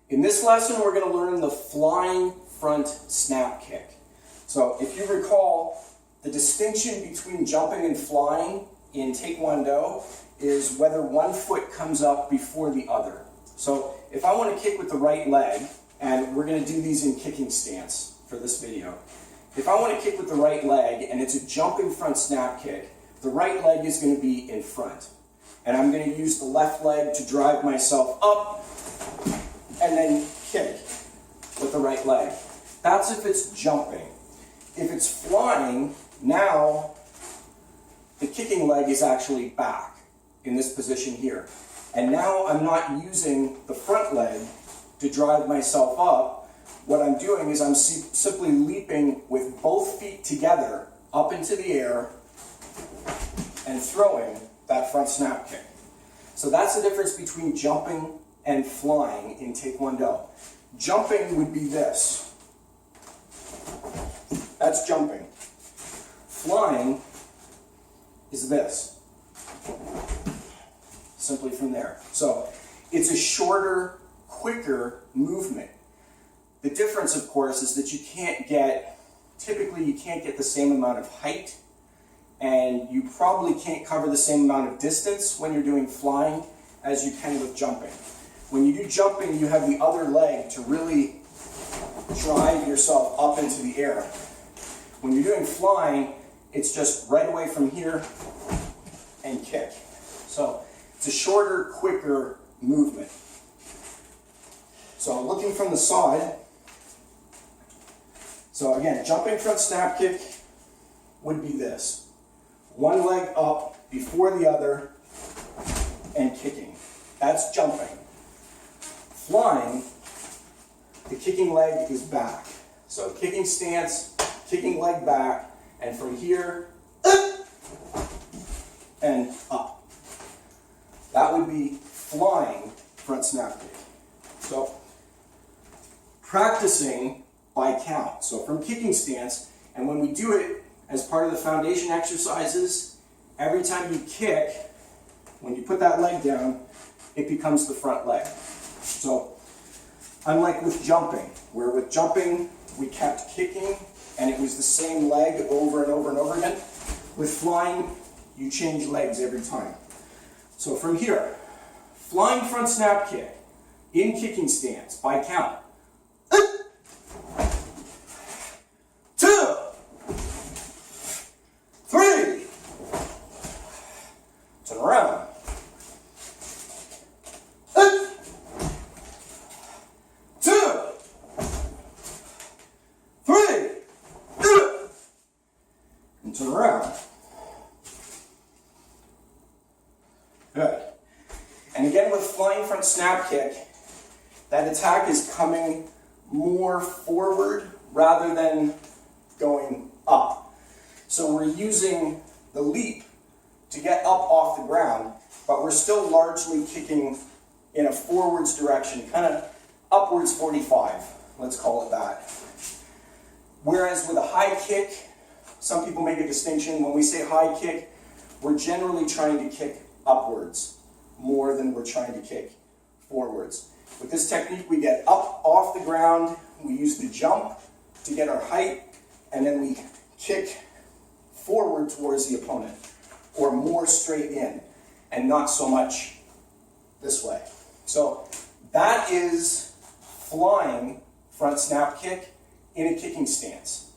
In this lesson, we're going to learn the flying front snap kick. So if you recall, the distinction between jumping and flying in Taekwondo is whether one foot comes up before the other. So if I want to kick with the right leg, and we're going to do these in kicking stance for this video. If I want to kick with the right leg and it's a jumping front snap kick, the right leg is going to be in front. And I'm going to use the left leg to drive myself up and then kick with the right leg. That's if it's jumping. If it's flying, now the kicking leg is actually back in this position here. And now I'm not using the front leg to drive myself up. What I'm doing is I'm simply leaping with both feet together up into the air and throwing that front snap kick. So that's the difference between jumping and flying in Taekwondo. Jumping would be this. That's jumping. Flying is this. Simply from there. So it's a shorter, quicker movement. The difference, of course, is that typically you can't get the same amount of height, and you probably can't cover the same amount of distance when you're doing flying as you can with jumping. When you do jumping, you have the other leg to really drive yourself up into the air. When you're doing flying, it's just right away from here and kick. So it's a shorter, quicker movement. So looking from the side, so again, jumping front snap kick would be this. One leg up before the other and kicking. That's jumping. Flying, the kicking leg is back. So kicking stance, kicking leg back, and from here, and up. That would be flying front snap kick. So practicing by count. So from kicking stance, and when we do it as part of the foundation exercises, every time you kick, when you put that leg down, it becomes the front leg. So unlike with jumping, where with jumping we kept kicking and it was the same leg over and over and over again, with flying you change legs every time. So from here, flying front snap kick in kicking stance by count. 2, 3, turn around. 2, 3, and turn around. Good. And again with flying front snap kick, that attack is coming more forward rather than going up. So we're using the leap to get up off the ground, but we're still largely kicking in a forwards direction, kind of upwards 45, let's call it that. Whereas with a high kick, some people make a distinction. When we say high kick, we're generally trying to kick upwards more than we're trying to kick forwards. With this technique, we get up off the ground, we use the jump to get our height, and then we kick forward towards the opponent, or more straight in, and not so much this way. So that is flying front snap kick in a kicking stance.